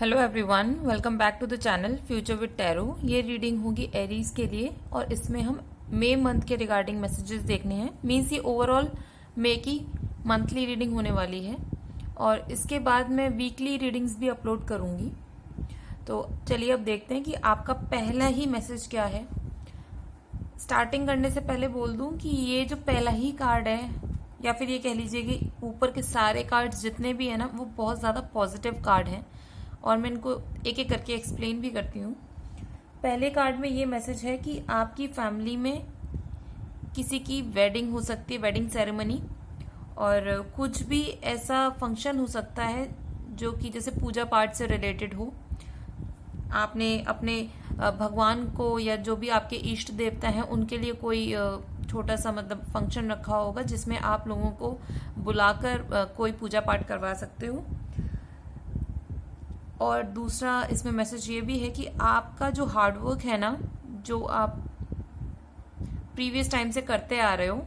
Hello everyone, welcome back to the channel future with tarot. ये reading होगी Aries के लिए और इसमें हम मई मंथ के रिगार्डिंग मैसेजेस देखने हैं। मीन्स ये ओवरऑल मई की मंथली रीडिंग होने वाली है और इसके बाद मैं वीकली रीडिंग्स भी अपलोड करूंगी। तो चलिए अब देखते हैं कि आपका पहला ही मैसेज क्या है। स्टार्टिंग करने से पहले बोल दूं कि ये जो पहला ही कार्ड है या फिर ये कह लीजिए कि ऊपर के सारे कार्ड्स जितने भी है ना, वो बहुत ज़्यादा पॉजिटिव कार्ड हैं और मैं इनको एक एक करके एक्सप्लेन भी करती हूँ। पहले कार्ड में ये मैसेज है कि आपकी फैमिली में किसी की वेडिंग हो सकती है, वेडिंग सेरेमनी, और कुछ भी ऐसा फंक्शन हो सकता है जो कि जैसे पूजा पाठ से रिलेटेड हो। आपने अपने भगवान को या जो भी आपके इष्ट देवता हैं उनके लिए कोई छोटा सा मतलब फंक्शन रखा होगा जिसमें आप लोगों को बुलाकर कोई पूजा पाठ करवा सकते हो। और दूसरा इसमें मैसेज ये भी है कि आपका जो हार्डवर्क है ना, जो आप प्रीवियस टाइम से करते आ रहे हो,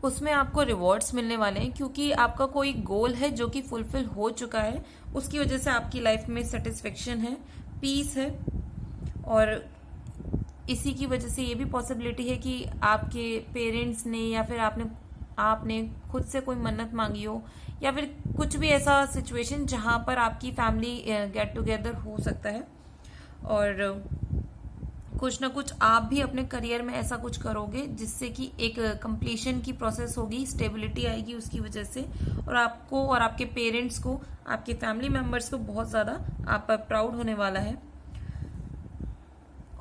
उसमें आपको रिवॉर्ड्स मिलने वाले हैं क्योंकि आपका कोई गोल है जो कि फुलफिल हो चुका है। उसकी वजह से आपकी लाइफ में सेटिस्फेक्शन है, पीस है, और इसी की वजह से ये भी पॉसिबिलिटी है कि आपके पेरेंट्स ने या फिर आपने खुद से कोई मन्नत मांगी हो या फिर कुछ भी ऐसा सिचुएशन जहां पर आपकी फैमिली गेट टुगेदर हो सकता है। और कुछ ना कुछ आप भी अपने करियर में ऐसा कुछ करोगे जिससे कि एक कंप्लीशन की प्रोसेस होगी, स्टेबिलिटी आएगी उसकी वजह से, और आपको और आपके पेरेंट्स को, आपके फैमिली मेंबर्स को बहुत ज्यादा आप पर प्राउड होने वाला है।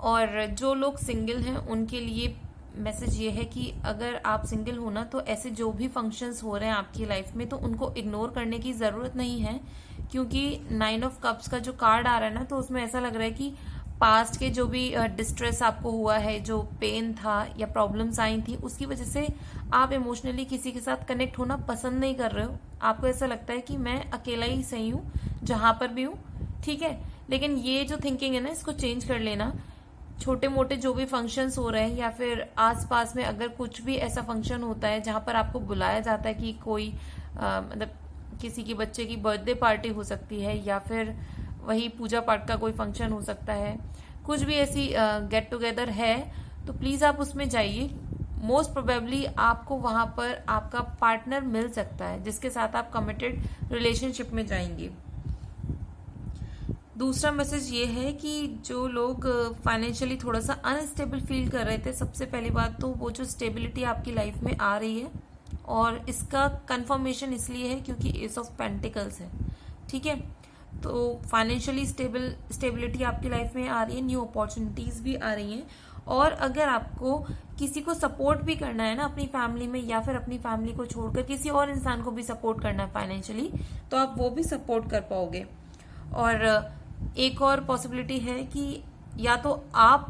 और जो लोग सिंगल हैं उनके लिए मैसेज ये है कि अगर आप सिंगल हो ना, तो ऐसे जो भी फंक्शंस हो रहे हैं आपकी लाइफ में तो उनको इग्नोर करने की जरूरत नहीं है, क्योंकि 9 ऑफ कप्स का जो कार्ड आ रहा है ना, तो उसमें ऐसा लग रहा है कि पास्ट के जो भी डिस्ट्रेस आपको हुआ है, जो पेन था या प्रॉब्लम्स आई थी, उसकी वजह से आप इमोशनली किसी के साथ कनेक्ट होना पसंद नहीं कर रहे हो। आपको ऐसा लगता है कि मैं अकेला ही सही हूँ जहां पर भी हूँ, ठीक है। लेकिन ये जो थिंकिंग है ना, इसको चेंज कर लेना। छोटे मोटे जो भी फंक्शंस हो रहे हैं या फिर आसपास में अगर कुछ भी ऐसा फंक्शन होता है जहां पर आपको बुलाया जाता है कि कोई मतलब किसी की बच्चे की बर्थडे पार्टी हो सकती है या फिर वही पूजा पाठ का कोई फंक्शन हो सकता है, कुछ भी ऐसी गेट टुगेदर है, तो प्लीज आप उसमें जाइए। मोस्ट प्रोबेबली आपको वहां पर आपका पार्टनर मिल सकता है जिसके साथ आप कमिटेड रिलेशनशिप में जाएंगे। दूसरा मैसेज ये है कि जो लोग फाइनेंशियली थोड़ा सा अनस्टेबल फील कर रहे थे, सबसे पहली बात तो वो जो स्टेबिलिटी आपकी लाइफ में आ रही है, और इसका कंफर्मेशन इसलिए है क्योंकि एस ऑफ पेंटिकल्स है, ठीक है। तो फाइनेंशियली स्टेबिलिटी आपकी लाइफ में आ रही है, न्यू अपॉर्चुनिटीज भी आ रही हैं। और अगर आपको किसी को सपोर्ट भी करना है ना अपनी फैमिली में, या फिर अपनी फैमिली को छोड़कर किसी और इंसान को भी सपोर्ट करना है फाइनेंशियली, तो आप वो भी सपोर्ट कर पाओगे। और एक और पॉसिबिलिटी है कि या तो आप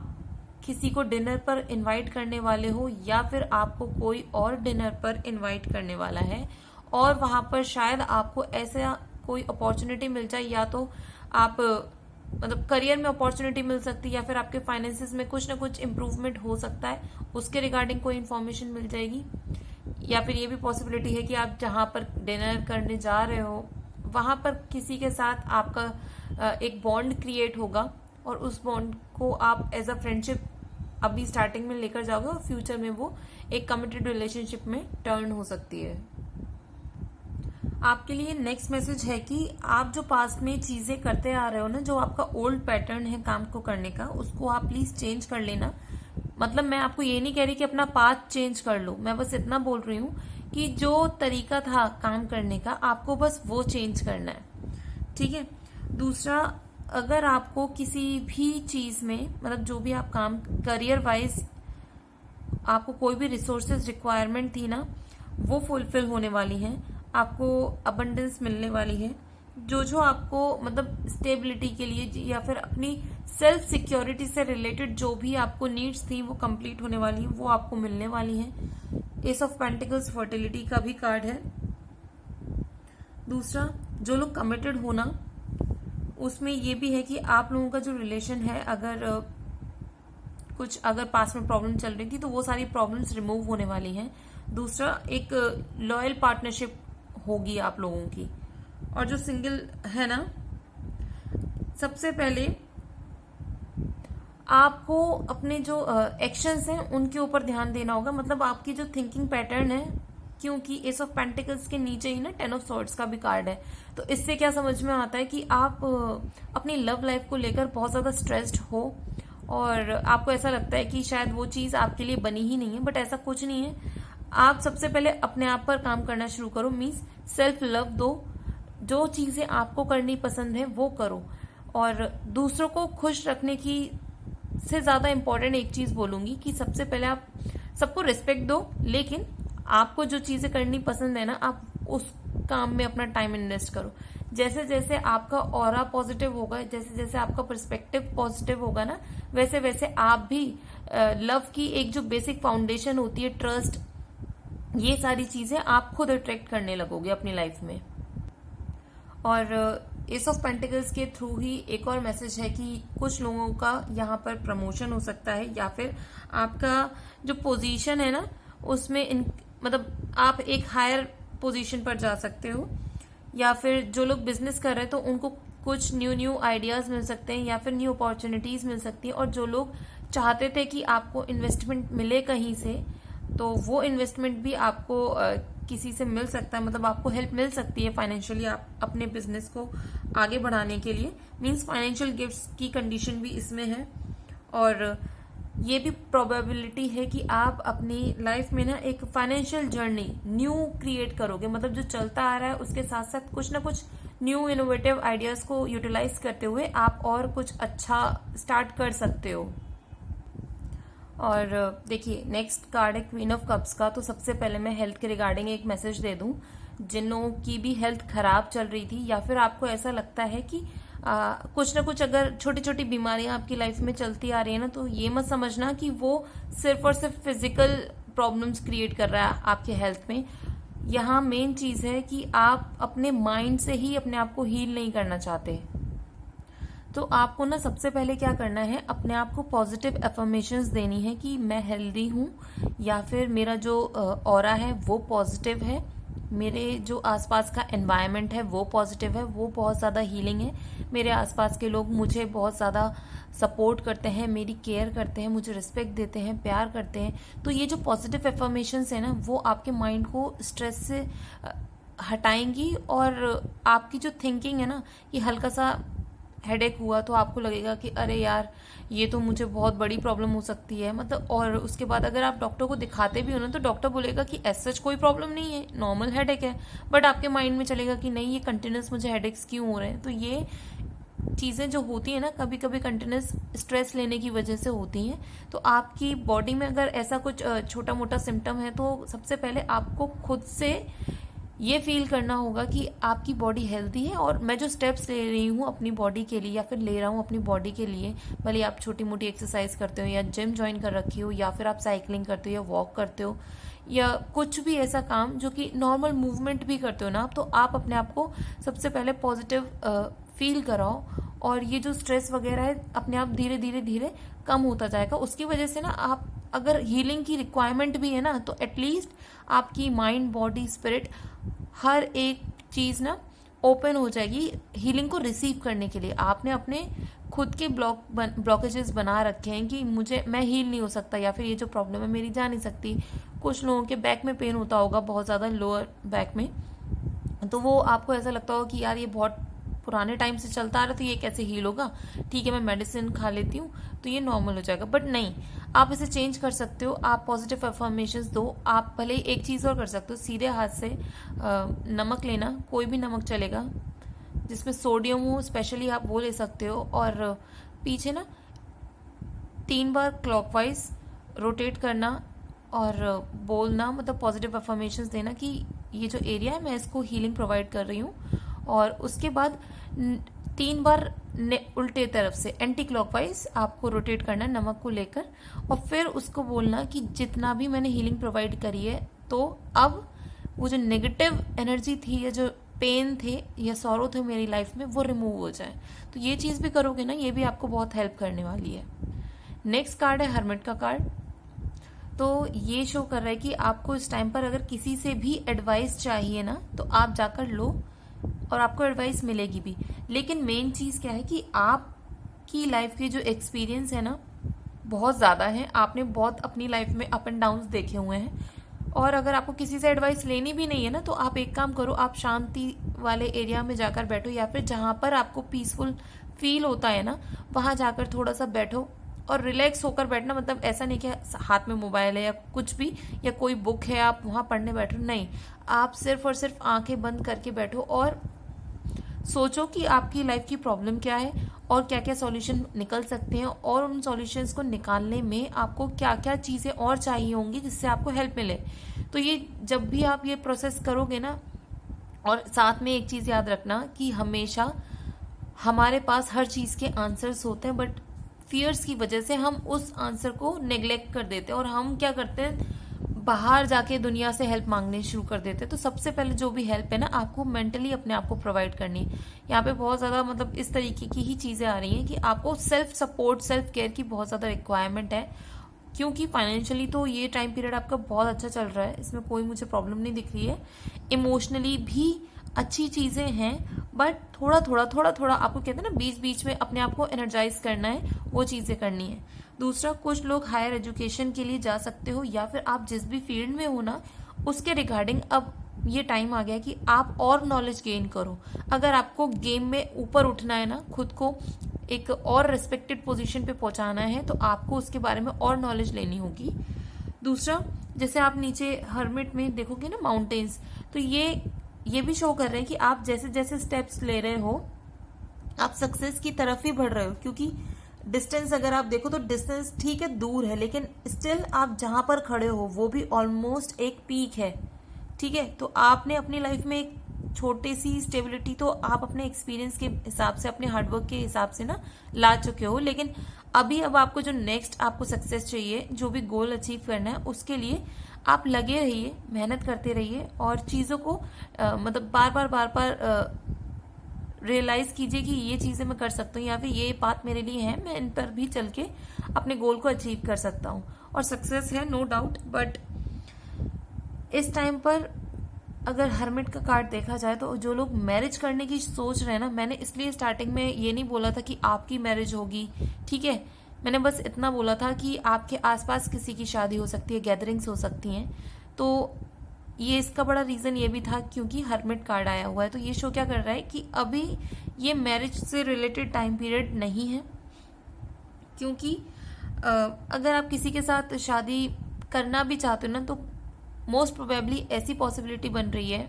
किसी को डिनर पर इनवाइट करने वाले हो या फिर आपको कोई और डिनर पर इनवाइट करने वाला है, और वहां पर शायद आपको ऐसा कोई अपॉर्चुनिटी मिल जाए, या तो आप मतलब करियर में अपॉर्चुनिटी मिल सकती है या फिर आपके फाइनेंसेस में कुछ ना कुछ इम्प्रूवमेंट हो सकता है, उसके रिगार्डिंग कोई इन्फॉर्मेशन मिल जाएगी। या फिर ये भी पॉसिबिलिटी है कि आप जहां पर डिनर करने जा रहे हो वहां पर किसी के साथ आपका एक बॉन्ड क्रिएट होगा, और उस बॉन्ड को आप एज अ फ्रेंडशिप अभी स्टार्टिंग में लेकर जाओगे और फ्यूचर में वो एक कमिटेड रिलेशनशिप में टर्न हो सकती है। आपके लिए नेक्स्ट मैसेज है कि आप जो पास्ट में चीजें करते आ रहे हो ना, जो आपका ओल्ड पैटर्न है काम को करने का, उसको आप प्लीज चेंज कर लेना। मतलब मैं आपको ये नहीं कह रही कि अपना पाथ चेंज कर लो, मैं बस इतना बोल रही हूँ कि जो तरीका था काम करने का आपको बस वो चेंज करना है, ठीक है। दूसरा, अगर आपको किसी भी चीज में मतलब जो भी आप काम करियर वाइज आपको कोई भी रिसोर्सेज रिक्वायरमेंट थी ना, वो फुलफिल होने वाली है, आपको अबंडेंस मिलने वाली है। जो आपको मतलब स्टेबिलिटी के लिए या फिर अपनी सेल्फ सिक्योरिटी से रिलेटेड जो भी आपको नीड्स थी वो कंप्लीट होने वाली है, वो आपको मिलने वाली है। एस ऑफ पेंटिकल्स फर्टिलिटी का भी कार्ड है। दूसरा, जो लोग कमिटेड हो ना, उसमें ये भी है कि आप लोगों का जो रिलेशन है, अगर पास में प्रॉब्लम चल रही थी तो वो सारी प्रॉब्लम्स रिमूव होने वाली हैं। दूसरा, एक लॉयल पार्टनरशिप होगी आप लोगों की, और जो सिंगल है ना, सबसे पहले आपको अपने जो एक्शंस हैं उनके ऊपर ध्यान देना होगा। मतलब आपकी जो थिंकिंग पैटर्न है, क्योंकि एस ऑफ पेंटिकल्स के नीचे ही ना 10 ऑफ सॉर्ड्स का भी कार्ड है, तो इससे क्या समझ में आता है कि आप अपनी लव लाइफ को लेकर बहुत ज्यादा स्ट्रेस्ड हो और आपको ऐसा लगता है कि शायद वो चीज आपके लिए बनी ही नहीं है, बट ऐसा कुछ नहीं है। आप सबसे पहले अपने आप पर काम करना शुरू करो, मीन्स सेल्फ लव दो, जो चीजें आपको करनी पसंद है वो करो, और दूसरों को खुश रखने की से ज्यादा इंपॉर्टेंट एक चीज बोलूंगी कि सबसे पहले आप सबको रिस्पेक्ट दो, लेकिन आपको जो चीजें करनी पसंद है ना, आप उस काम में अपना टाइम इन्वेस्ट करो। जैसे जैसे आपका ऑरा पॉजिटिव होगा, जैसे जैसे आपका पर्सपेक्टिव पॉजिटिव होगा ना, वैसे वैसे आप भी लव की एक जो बेसिक फाउंडेशन होती है, ट्रस्ट, ये सारी चीजें आप खुद अट्रैक्ट करने लगोगे अपनी लाइफ में। और एस ऑफ पेंटिकल्स के थ्रू ही एक और मैसेज है कि कुछ लोगों का यहाँ पर प्रमोशन हो सकता है, या फिर आपका जो पोजीशन है ना उसमें मतलब आप एक हायर पोजीशन पर जा सकते हो, या फिर जो लोग बिजनेस कर रहे हैं तो उनको कुछ न्यू आइडियाज मिल सकते हैं, या फिर न्यू अपॉर्चुनिटीज मिल सकती है। और जो लोग चाहते थे कि आपको इन्वेस्टमेंट मिले कहीं से, तो वो इन्वेस्टमेंट भी आपको किसी से मिल सकता है, मतलब आपको हेल्प मिल सकती है फाइनेंशियली आप अपने बिजनेस को आगे बढ़ाने के लिए। मींस फाइनेंशियल गिफ्ट्स की कंडीशन भी इसमें है, और ये भी प्रोबेबिलिटी है कि आप अपनी लाइफ में ना एक फाइनेंशियल जर्नी न्यू क्रिएट करोगे। मतलब जो चलता आ रहा है उसके साथ साथ कुछ ना कुछ न्यू इनोवेटिव आइडियाज को यूटिलाइज करते हुए आप और कुछ अच्छा स्टार्ट कर सकते हो। और देखिए नेक्स्ट कार्ड है क्वीन ऑफ कप्स का। तो सबसे पहले मैं हेल्थ के रिगार्डिंग एक मैसेज दे दूं, जिन लोगों की भी हेल्थ खराब चल रही थी, या फिर आपको ऐसा लगता है कि कुछ ना कुछ अगर छोटी छोटी बीमारियां आपकी लाइफ में चलती आ रही है ना, तो ये मत समझना कि वो सिर्फ और सिर्फ फिजिकल प्रॉब्लम्स क्रिएट कर रहा है आपके हेल्थ में। यहाँ मेन चीज है कि आप अपने माइंड से ही अपने आप को हील नहीं करना चाहते, तो आपको ना सबसे पहले क्या करना है, अपने आप को पॉजिटिव अफर्मेशंस देनी है कि मैं हेल्दी हूँ, या फिर मेरा जो ऑरा है वो पॉजिटिव है, मेरे जो आसपास का एनवायरनमेंट है वो पॉजिटिव है, वो बहुत ज़्यादा हीलिंग है, मेरे आसपास के लोग मुझे बहुत ज़्यादा सपोर्ट करते हैं, मेरी केयर करते हैं, मुझे रिस्पेक्ट देते हैं, प्यार करते हैं। तो ये जो पॉजिटिव अफर्मेशंस है ना, वो आपके माइंड को स्ट्रेस से हटाएंगी, और आपकी जो थिंकिंग है ना, कि हल्का सा हेडेक हुआ तो आपको लगेगा कि अरे यार ये तो मुझे बहुत बड़ी प्रॉब्लम हो सकती है, मतलब। और उसके बाद अगर आप डॉक्टर को दिखाते भी हो ना, तो डॉक्टर बोलेगा कि ऐसा कोई प्रॉब्लम नहीं है, नॉर्मल हेडेक है, बट आपके माइंड में चलेगा कि नहीं ये कंटिन्यूस मुझे हेडेक्स क्यों हो रहे हैं। तो ये चीजें जो होती है ना, कभी कभी कंटिन्यूस स्ट्रेस लेने की वजह से होती हैं। तो आपकी बॉडी में अगर ऐसा कुछ छोटा मोटा सिम्टम है, तो सबसे पहले आपको खुद से ये फील करना होगा कि आपकी बॉडी हेल्दी है, और मैं जो स्टेप्स ले रही हूँ अपनी बॉडी के लिए, या फिर ले रहा हूँ अपनी बॉडी के लिए, भले आप छोटी मोटी एक्सरसाइज करते हो, या जिम ज्वाइन कर रखी हो, या फिर आप साइकिलिंग करते हो, या वॉक करते हो, या कुछ भी ऐसा काम जो कि नॉर्मल मूवमेंट भी करते हो ना आप, तो आप अपने आप को सबसे पहले पॉजिटिव फील कराओ, और ये जो स्ट्रेस वगैरह है अपने आप धीरे धीरे धीरे कम होता जाएगा। उसकी वजह से ना, आप अगर हीलिंग की रिक्वायरमेंट भी है ना, तो एटलीस्ट आपकी माइंड बॉडी स्पिरिट हर एक चीज ना ओपन हो जाएगी हीलिंग को रिसीव करने के लिए। आपने अपने खुद के ब्लॉकेजेस बना रखे हैं कि मैं हील नहीं हो सकता, या फिर ये जो प्रॉब्लम है मेरी जा नहीं सकती। कुछ लोगों के बैक में पेन होता होगा बहुत ज्यादा, लोअर बैक में, तो वो आपको ऐसा लगता होगा कि यार ये बहुत पुराने टाइम से चलता आ रहा है, तो ये कैसे हील होगा, ठीक है मैं मेडिसिन खा लेती हूँ तो ये नॉर्मल हो जाएगा। बट नहीं, आप इसे चेंज कर सकते हो, आप पॉजिटिव अफर्मेशंस दो। आप भले एक चीज और कर सकते हो, सीधे हाथ से नमक लेना, कोई भी नमक चलेगा जिसमें सोडियम हो, स्पेशली आप वो ले सकते हो, और पीछे ना 3 बार क्लॉकवाइज रोटेट करना और बोलना, मतलब पॉजिटिव अफर्मेशंस देना कि ये जो एरिया है मैं इसको हीलिंग प्रोवाइड कर रही हूँ, और उसके बाद 3 बार उल्टे तरफ से एंटी क्लॉकवाइज आपको रोटेट करना है नमक को लेकर, और फिर उसको बोलना कि जितना भी मैंने हीलिंग प्रोवाइड करी है, तो अब वो जो नेगेटिव एनर्जी थी, या जो पेन थे या सॉरो थे मेरी लाइफ में, वो रिमूव हो जाए। तो ये चीज भी करोगे ना, ये भी आपको बहुत हेल्प करने वाली है। नेक्स्ट कार्ड है हर्मिट का कार्ड। तो ये शो कर रहा है कि आपको इस टाइम पर अगर किसी से भी एडवाइस चाहिए ना, तो आप जाकर लो, और आपको एडवाइस मिलेगी भी। लेकिन मेन चीज़ क्या है कि आपकी लाइफ के जो एक्सपीरियंस है ना बहुत ज़्यादा है, आपने बहुत अपनी लाइफ में अप एंड डाउन्स देखे हुए हैं। और अगर आपको किसी से एडवाइस लेनी भी नहीं है ना, तो आप एक काम करो, आप शांति वाले एरिया में जाकर बैठो, या फिर जहाँ पर आपको पीसफुल फील होता है ना वहाँ जाकर थोड़ा सा बैठो और रिलैक्स होकर बैठना। मतलब ऐसा नहीं कि हाथ में मोबाइल है या कुछ भी, या कोई बुक है आप वहाँ पढ़ने बैठो, नहीं। आप सिर्फ और सिर्फ आंखें बंद करके बैठो और सोचो कि आपकी लाइफ की प्रॉब्लम क्या है और क्या क्या सॉल्यूशन निकल सकते हैं, और उन सॉल्यूशंस को निकालने में आपको क्या क्या चीज़ें और चाहिए होंगी जिससे आपको हेल्प मिले। तो ये जब भी आप ये प्रोसेस करोगे ना, और साथ में एक चीज़ याद रखना कि हमेशा हमारे पास हर चीज़ के आंसर्स होते हैं, बट फियर्स की वजह से हम उस आंसर को नेग्लेक्ट कर देते हैं और हम क्या करते हैं, बाहर जाके दुनिया से हेल्प मांगने शुरू कर देते हैं। तो सबसे पहले जो भी हेल्प है ना आपको मेंटली अपने आप को प्रोवाइड करनी है। यहाँ पे बहुत ज़्यादा मतलब इस तरीके की ही चीज़ें आ रही हैं कि आपको सेल्फ सपोर्ट, सेल्फ केयर की बहुत ज़्यादा रिक्वायरमेंट है। क्योंकि फाइनेंशियली तो ये टाइम पीरियड आपका बहुत अच्छा चल रहा है, इसमें कोई मुझे प्रॉब्लम नहीं दिख रही है। इमोशनली भी अच्छी चीज़ें हैं, बट थोड़ा थोड़ा आपको कहते हैं ना बीच बीच में अपने आप को एनर्जाइज करना है, वो चीज़ें करनी है। दूसरा, कुछ लोग हायर एजुकेशन के लिए जा सकते हो, या फिर आप जिस भी फील्ड में हो ना उसके रिगार्डिंग अब ये टाइम आ गया कि आप और नॉलेज गेन करो। अगर आपको गेम में ऊपर उठना है ना, खुद को एक और रिस्पेक्टेड पोजीशन पे पहुंचाना है, तो आपको उसके बारे में और नॉलेज लेनी होगी। दूसरा, जैसे आप नीचे हर्मिट में देखोगे ना माउंटेन्स, तो ये भी शो कर रहे हैं कि आप जैसे जैसे स्टेप्स ले रहे हो आप सक्सेस की तरफ ही बढ़ रहे हो। क्योंकि डिस्टेंस अगर आप देखो तो डिस्टेंस ठीक है दूर है, लेकिन स्टिल आप जहां पर खड़े हो वो भी ऑलमोस्ट एक पीक है। ठीक है, तो आपने अपनी लाइफ में एक छोटी सी स्टेबिलिटी तो आप अपने एक्सपीरियंस के हिसाब से, अपने हार्डवर्क के हिसाब से ना ला चुके हो। लेकिन अब आपको जो नेक्स्ट आपको सक्सेस चाहिए, जो भी गोल अचीव करना है, उसके लिए आप लगे रहिए, मेहनत करते रहिए और चीज़ों को मतलब बार बार रियलाइज कीजिए कि ये चीज़ें मैं कर सकता हूँ, या फिर ये बात मेरे लिए है, मैं इन पर भी चल के अपने गोल को अचीव कर सकता हूँ। और सक्सेस है नो डाउट, बट इस टाइम पर अगर हर्मिट का कार्ड देखा जाए तो जो लोग मैरिज करने की सोच रहे हैं ना, मैंने इसलिए स्टार्टिंग में ये नहीं बोला था कि आपकी मैरिज होगी, ठीक है, मैंने बस इतना बोला था कि आपके आसपास किसी की शादी हो सकती है, गैदरिंग्स हो सकती हैं। तो ये इसका बड़ा रीजन ये भी था क्योंकि हर्मिट कार्ड आया हुआ है। तो ये शो क्या कर रहा है कि अभी ये मैरिज से रिलेटेड टाइम पीरियड नहीं है। क्योंकि अगर आप किसी के साथ शादी करना भी चाहते हो ना, तो मोस्ट प्रोबेबली ऐसी पॉसिबिलिटी बन रही है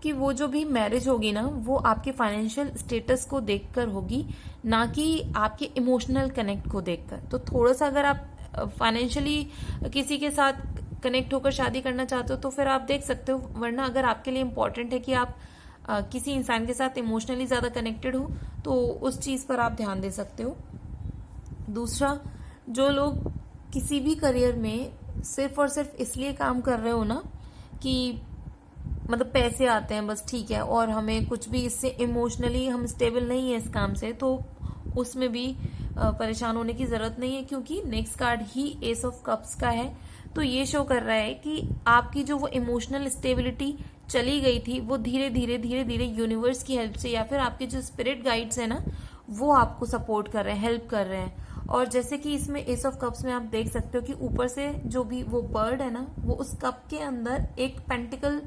कि वो जो भी मैरिज होगी ना वो आपके फाइनेंशियल स्टेटस को देखकर होगी, ना कि आपके इमोशनल कनेक्ट को देखकर। तो थोड़ा सा अगर आप फाइनेंशियली किसी के साथ कनेक्ट होकर शादी करना चाहते हो तो फिर आप देख सकते हो, वरना अगर आपके लिए इम्पोर्टेंट है कि आप किसी इंसान के साथ इमोशनली ज़्यादा कनेक्टेड हो तो उस चीज़ पर आप ध्यान दे सकते हो। दूसरा, जो लोग किसी भी करियर में सिर्फ और सिर्फ इसलिए काम कर रहे हो ना कि मतलब पैसे आते हैं बस, ठीक है, और हमें कुछ भी इससे इमोशनली हम स्टेबल नहीं है इस काम से, तो उसमें भी परेशान होने की जरूरत नहीं है। क्योंकि next card he S of cups का है। तो ये शो कर रहा है कि आपकी जो वो इमोशनल स्टेबिलिटी चली गई थी वो धीरे धीरे यूनिवर्स की हेल्प से, या फिर आपके जो स्पिरिट गाइड्स है ना वो आपको सपोर्ट कर रहे हैं, हेल्प कर रहे हैं। और जैसे कि इसमें एस ऑफ कप्स में आप देख सकते हो कि ऊपर से जो भी वो बर्ड है ना वो उस कप के अंदर एक पेंटिकल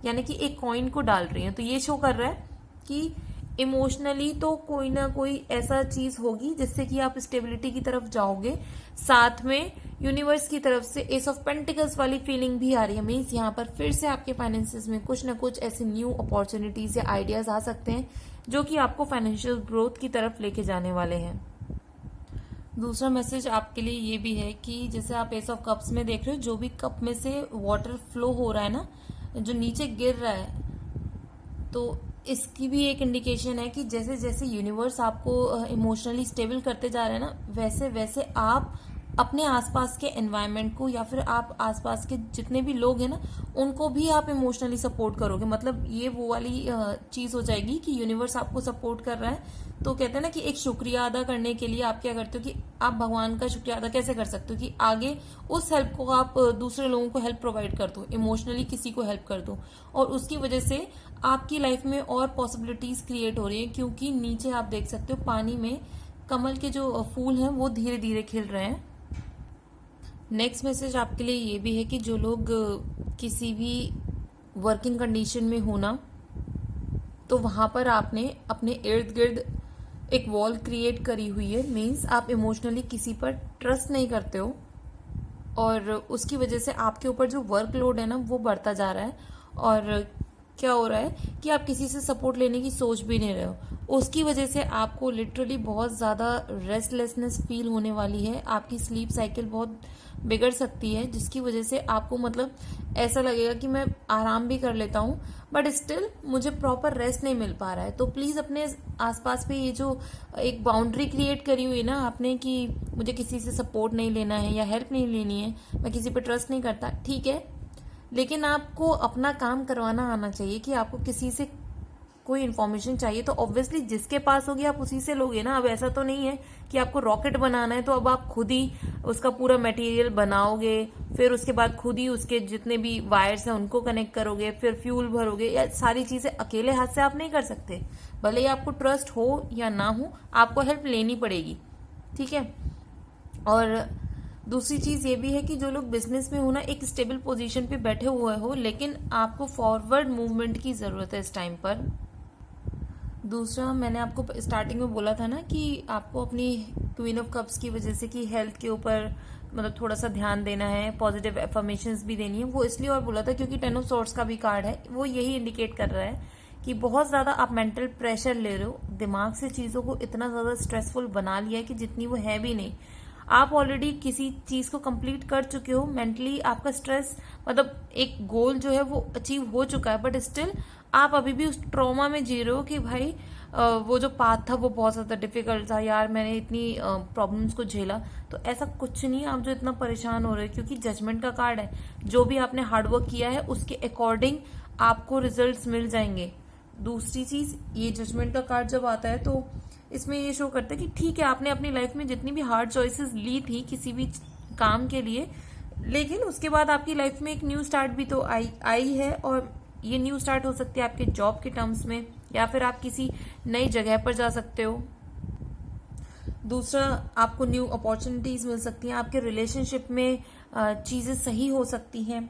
यानी कि एक कॉइन को डाल रही है। तो ये शो कर रहा है कि इमोशनली तो कोई ना कोई ऐसा चीज होगी जिससे कि आप स्टेबिलिटी की तरफ जाओगे। साथ में यूनिवर्स की तरफ से एस ऑफ पेंटिकल्स वाली फीलिंग भी आ रही है। मीन्स यहाँ पर फिर से आपके फाइनेंसेस में कुछ ना कुछ ऐसे न्यू अपॉर्चुनिटीज या आइडियाज आ सकते हैं जो कि आपको फाइनेंशियल ग्रोथ की तरफ लेके जाने वाले हैं। दूसरा मैसेज आपके लिए ये भी है कि जैसे आप एस ऑफ कप्स में देख रहे हो, जो भी कप में से वाटर फ्लो हो रहा है ना, जो नीचे गिर रहा है, तो इसकी भी एक इंडिकेशन है कि जैसे जैसे यूनिवर्स आपको इमोशनली स्टेबल करते जा रहे हैं ना, वैसे वैसे आप अपने आसपास के एनवायरनमेंट को या फिर आप आसपास के जितने भी लोग हैं ना, उनको भी आप इमोशनली सपोर्ट करोगे। मतलब ये वो वाली चीज हो जाएगी कि यूनिवर्स आपको सपोर्ट कर रहा है। तो कहते हैं ना कि एक शुक्रिया अदा करने के लिए आप क्या करते हो कि आप भगवान का शुक्रिया अदा कैसे कर सकते हो कि आगे उस हेल्प को आप दूसरे लोगों को हेल्प प्रोवाइड कर दो, इमोशनली किसी को हेल्प कर दो, और उसकी वजह से आपकी लाइफ में और पॉसिबिलिटीज क्रिएट हो रही है। क्योंकि नीचे आप देख सकते हो पानी में कमल के जो फूल हैं वो धीरे धीरे खिल रहे हैं। नेक्स्ट मैसेज आपके लिए ये भी है कि जो लोग किसी भी वर्किंग कंडीशन में हो ना, तो वहां पर आपने अपने इर्द गिर्द एक वॉल क्रिएट करी हुई है। मीन्स आप इमोशनली किसी पर ट्रस्ट नहीं करते हो, और उसकी वजह से आपके ऊपर जो वर्कलोड है ना वो बढ़ता जा रहा है। और क्या हो रहा है कि आप किसी से सपोर्ट लेने की सोच भी नहीं रहे हो। उसकी वजह से आपको लिटरली बहुत ज़्यादा रेस्टलेसनेस फील होने वाली है। आपकी स्लीप साइकिल बहुत बिगड़ सकती है, जिसकी वजह से आपको मतलब ऐसा लगेगा कि मैं आराम भी कर लेता हूँ बट स्टिल मुझे प्रॉपर रेस्ट नहीं मिल पा रहा है। तो प्लीज़ अपने आसपास पे ये जो एक बाउंड्री क्रिएट करी हुई है ना आपने कि मुझे किसी से सपोर्ट नहीं लेना है या हेल्प नहीं लेनी है, मैं किसी पे ट्रस्ट नहीं करता, ठीक है, लेकिन आपको अपना काम करवाना आना चाहिए। कि आपको किसी से कोई इन्फॉर्मेशन चाहिए तो ऑब्वियसली जिसके पास होगी आप उसी से लोगे ना। अब ऐसा तो नहीं है कि आपको रॉकेट बनाना है तो अब आप खुद ही उसका पूरा मटेरियल बनाओगे, फिर उसके बाद खुद ही उसके जितने भी वायर्स हैं उनको कनेक्ट करोगे, फिर फ्यूल भरोगे, या सारी चीजें अकेले हाथ से आप नहीं कर सकते। भले ही आपको ट्रस्ट हो या ना हो, आपको हेल्प लेनी पड़ेगी, ठीक है। और दूसरी चीज ये भी है कि जो लोग बिजनेस में हो ना, एक स्टेबल पोजीशन पे बैठे हुए हो, लेकिन आपको फॉरवर्ड मूवमेंट की जरूरत है इस टाइम पर। दूसरा, मैंने आपको स्टार्टिंग में बोला था ना कि आपको अपनी क्वीन ऑफ कप्स की वजह से कि हेल्थ के ऊपर मतलब थोड़ा सा ध्यान देना है, पॉजिटिव एफर्मेशंस भी देनी है। वो इसलिए और बोला था क्योंकि 10 ऑफ सॉर्ड्स का भी कार्ड है, वो यही इंडिकेट कर रहा है कि बहुत ज्यादा आप मेंटल प्रेशर ले रहे हो, दिमाग से चीजों को इतना ज्यादा स्ट्रेसफुल बना लिया है कि जितनी वो है भी नहीं। आप ऑलरेडी किसी चीज को कंप्लीट कर चुके हो, मेंटली आपका स्ट्रेस मतलब एक गोल जो है वो अचीव हो चुका है, बट स्टिल आप अभी भी उस ट्रॉमा में जी रहे हो कि भाई वो जो पाथ था वो बहुत ज्यादा डिफिकल्ट था यार, मैंने इतनी प्रॉब्लम्स को झेला। तो ऐसा कुछ नहीं, आप जो इतना परेशान हो रहे हो क्योंकि जजमेंट का कार्ड है, जो भी आपने हार्डवर्क किया है उसके अकॉर्डिंग आपको रिजल्ट्स मिल जाएंगे। दूसरी चीज, ये जजमेंट का कार्ड जब आता है तो इसमें ये शो करता है कि ठीक है आपने अपनी लाइफ में जितनी भी हार्ड चॉइसेस ली थी किसी भी काम के लिए, लेकिन उसके बाद आपकी लाइफ में एक न्यू स्टार्ट भी तो आई है, और ये न्यू स्टार्ट हो सकती है आपके जॉब के टर्म्स में, या फिर आप किसी नई जगह पर जा सकते हो। दूसरा, आपको न्यू अपॉर्चुनिटीज मिल सकती हैं, आपके रिलेशनशिप में चीजें सही हो सकती हैं,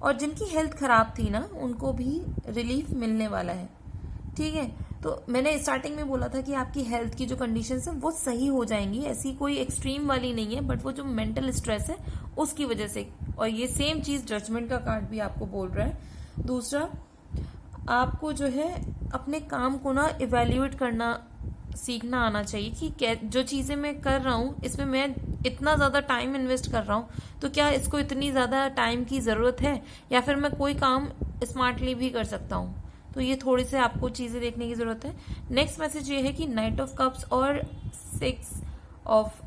और जिनकी हेल्थ खराब थी ना उनको भी रिलीफ मिलने वाला है, ठीक है। तो मैंने स्टार्टिंग में बोला था कि आपकी हेल्थ की जो कंडीशंस है वो सही हो जाएंगी, ऐसी कोई एक्सट्रीम वाली नहीं है, बट वो जो मेंटल स्ट्रेस है उसकी वजह से, और ये सेम चीज जजमेंट का कार्ड भी आपको बोल रहा है। दूसरा, आपको जो है अपने काम को ना इवेल्युएट करना सीखना आना चाहिए कि जो चीजें मैं कर रहा हूँ इसमें मैं इतना ज्यादा टाइम इन्वेस्ट कर रहा हूँ तो क्या इसको इतनी ज्यादा टाइम की जरूरत है, या फिर मैं कोई काम स्मार्टली भी कर सकता हूँ। तो ये थोड़ी से आपको चीजें देखने की जरूरत है। नेक्स्ट मैसेज ये है कि नाइट ऑफ कप्स और 6 ऑफ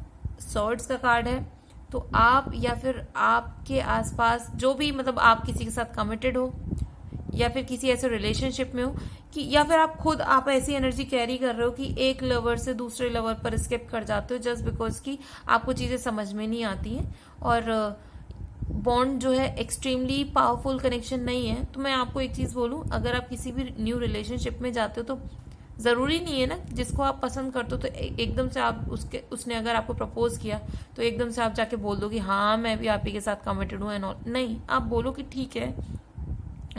सॉर्ड्स का कार्ड है। तो आप या फिर आपके आसपास जो भी मतलब आप किसी के साथ कमिटेड हो या फिर किसी ऐसे रिलेशनशिप में हो कि या फिर आप खुद आप ऐसी एनर्जी कैरी कर रहे हो कि एक लवर से दूसरे लवर पर स्किप कर जाते हो जस्ट बिकॉज कि आपको चीजें समझ में नहीं आती हैं, और बॉन्ड जो है एक्सट्रीमली पावरफुल कनेक्शन नहीं है। तो मैं आपको एक चीज बोलूं, अगर आप किसी भी न्यू रिलेशनशिप में जाते हो तो जरूरी नहीं है ना जिसको आप पसंद करते हो तो एकदम से आप उसने अगर आपको प्रपोज किया तो एकदम से आप जाके बोल दो कि हाँ मैं भी आप ही के साथ कमिटेड हूँ एंड ऑल। नहीं, आप बोलो कि ठीक है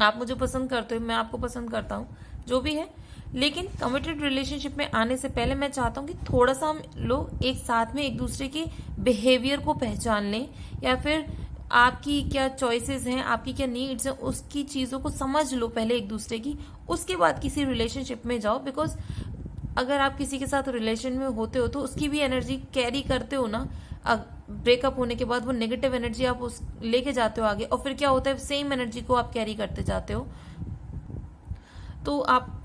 आप मुझे पसंद करते हो, मैं आपको पसंद करता हूँ, जो भी है, लेकिन कमिटेड रिलेशनशिप में आने से पहले मैं चाहता हूँ कि थोड़ा सा हम लोग एक साथ में एक दूसरे के बिहेवियर को पहचान लें, या फिर आपकी क्या चॉइसेस हैं, आपकी क्या नीड्स हैं, उसकी चीजों को समझ लो पहले एक दूसरे की, उसके बाद किसी रिलेशनशिप में जाओ। बिकॉज अगर आप किसी के साथ रिलेशन में होते हो तो उसकी भी एनर्जी कैरी करते हो ना, ब्रेकअप होने के बाद वो नेगेटिव एनर्जी आप उस लेके जाते हो आगे, और फिर क्या होता है सेम एनर्जी को आप कैरी करते जाते हो। तो आप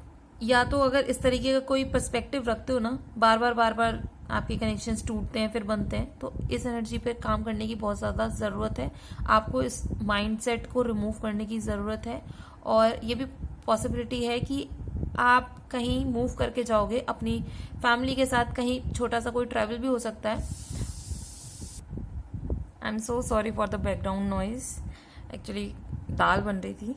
या तो अगर इस तरीके का कोई पर्सपेक्टिव रखते हो ना, बार बार आपके कनेक्शंस टूटते हैं फिर बनते हैं, तो इस एनर्जी पे काम करने की बहुत ज़्यादा ज़रूरत है। आपको इस माइंडसेट को रिमूव करने की ज़रूरत है। और ये भी पॉसिबिलिटी है कि आप कहीं मूव करके जाओगे अपनी फैमिली के साथ, कहीं छोटा सा कोई ट्रैवल भी हो सकता है। I am so sorry for the background noise, actually दाल बन रही थी।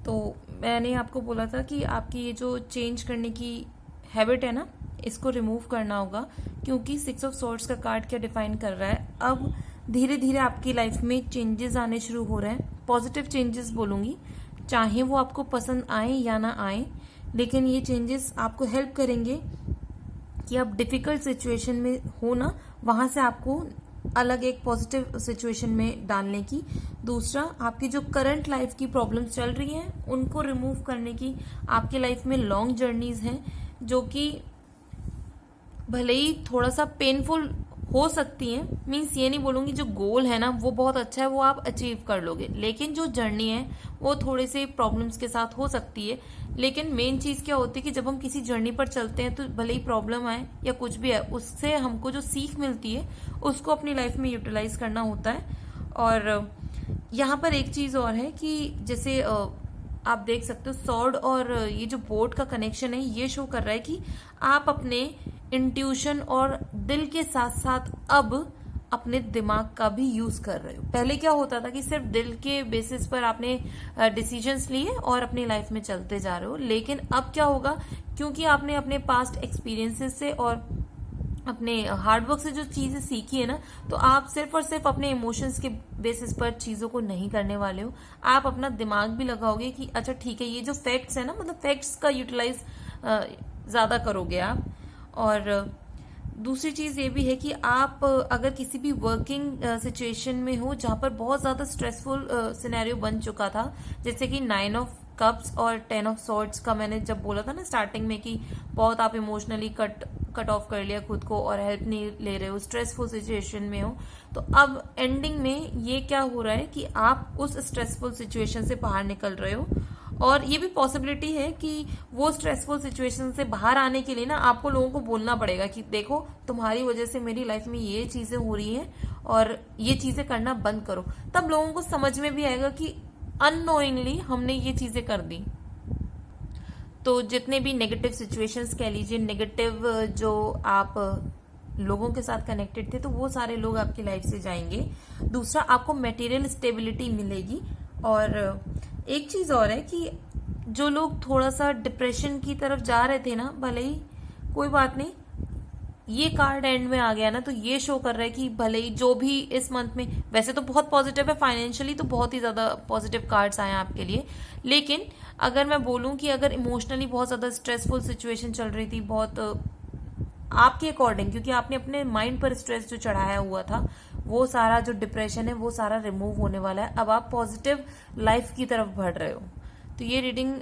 तो मैंने आपको बोला था कि आपकी ये जो चेंज करने की हैबिट है ना, इसको रिमूव करना होगा, क्योंकि 6 ऑफ सॉर्ड्स का कार्ड क्या डिफाइन कर रहा है, अब धीरे धीरे आपकी लाइफ में चेंजेस आने शुरू हो रहे हैं। पॉजिटिव चेंजेस बोलूंगी, चाहे वो आपको पसंद आए या ना आए, लेकिन ये चेंजेस आपको हेल्प करेंगे कि आप डिफिकल्ट सिचुएशन में हो ना, वहां से आपको अलग एक पॉजिटिव सिचुएशन में डालने की। दूसरा, आपकी जो करंट लाइफ की प्रॉब्लम्स चल रही हैं उनको रिमूव करने की। आपके लाइफ में लॉन्ग जर्नीज हैं जो कि भले ही थोड़ा सा पेनफुल हो सकती हैं, मीन्स ये नहीं बोलूंगी जो गोल है ना वो बहुत अच्छा है, वो आप अचीव कर लोगे, लेकिन जो जर्नी है वो थोड़े से प्रॉब्लम्स के साथ हो सकती है। लेकिन मेन चीज क्या होती है कि जब हम किसी जर्नी पर चलते हैं तो भले ही प्रॉब्लम आए या कुछ भी है, उससे हमको जो सीख मिलती है उसको अपनी लाइफ में यूटिलाइज करना होता है। और यहाँ पर एक चीज और है कि जैसे आप देख सकते हो सॉर्ड और ये जो बोट का कनेक्शन है, ये शो कर रहा है कि आप अपने इंट्यूशन और दिल के साथ साथ अब अपने दिमाग का भी यूज कर रहे हो। पहले क्या होता था कि सिर्फ दिल के बेसिस पर आपने डिसीजंस लिए और अपनी लाइफ में चलते जा रहे हो, लेकिन अब क्या होगा, क्योंकि आपने अपने पास्ट एक्सपीरियंसेस से और अपने हार्डवर्क से जो चीजें सीखी है ना, तो आप सिर्फ और सिर्फ अपने इमोशंस के बेसिस पर चीजों को नहीं करने वाले हो। आप अपना दिमाग भी लगाओगे कि अच्छा ठीक है, ये जो फैक्ट्स है ना, मतलब फैक्ट्स का यूटिलाइज ज्यादा करोगे आप। और दूसरी चीज ये भी है कि आप अगर किसी भी वर्किंग सिचुएशन में हो जहां पर बहुत ज्यादा स्ट्रेसफुल सिनेरियो बन चुका था, जैसे कि 9 ऑफ कप्स और 10 ऑफ सॉर्ड्स का मैंने जब बोला था ना स्टार्टिंग में कि बहुत आप इमोशनली कट ऑफ कर लिया खुद को और हेल्प नहीं ले रहे हो, स्ट्रेसफुल सिचुएशन में हो, तो अब एंडिंग में ये क्या हो रहा है कि आप उस स्ट्रेसफुल सिचुएशन से बाहर निकल रहे हो। और ये भी पॉसिबिलिटी है कि वो स्ट्रेसफुल सिचुएशन से बाहर आने के लिए ना आपको लोगों को बोलना पड़ेगा कि देखो तुम्हारी वजह से मेरी लाइफ में ये चीजें हो रही हैं और ये चीजें करना बंद करो। तब लोगों को समझ में भी आएगा कि अननोइंगली हमने ये चीजें कर दी। तो जितने भी नेगेटिव सिचुएशंस कह लीजिए, नेगेटिव जो आप लोगों के साथ कनेक्टेड थे, तो वो सारे लोग आपकी लाइफ से जाएंगे। दूसरा, आपको मटेरियल स्टेबिलिटी मिलेगी। और एक चीज और है कि जो लोग थोड़ा सा डिप्रेशन की तरफ जा रहे थे ना, भले ही कोई बात नहीं, ये कार्ड एंड में आ गया ना, तो ये शो कर रहा है कि भले ही जो भी इस मंथ में, वैसे तो बहुत पॉजिटिव है फाइनेंशियली, तो बहुत ही ज्यादा पॉजिटिव कार्ड्स आए हैं आपके लिए। लेकिन अगर मैं बोलूं कि अगर इमोशनली बहुत ज्यादा स्ट्रेसफुल सिचुएशन चल रही थी, बहुत आपके अकॉर्डिंग, क्योंकि आपने अपने माइंड पर स्ट्रेस जो चढ़ाया हुआ था, वो सारा जो डिप्रेशन है वो सारा रिमूव होने वाला है। अब आप पॉजिटिव लाइफ की तरफ बढ़ रहे हो। तो ये रीडिंग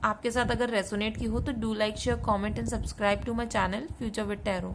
आपके साथ अगर रेसोनेट की हो तो do like, share, comment and subscribe to my channel future with tarot.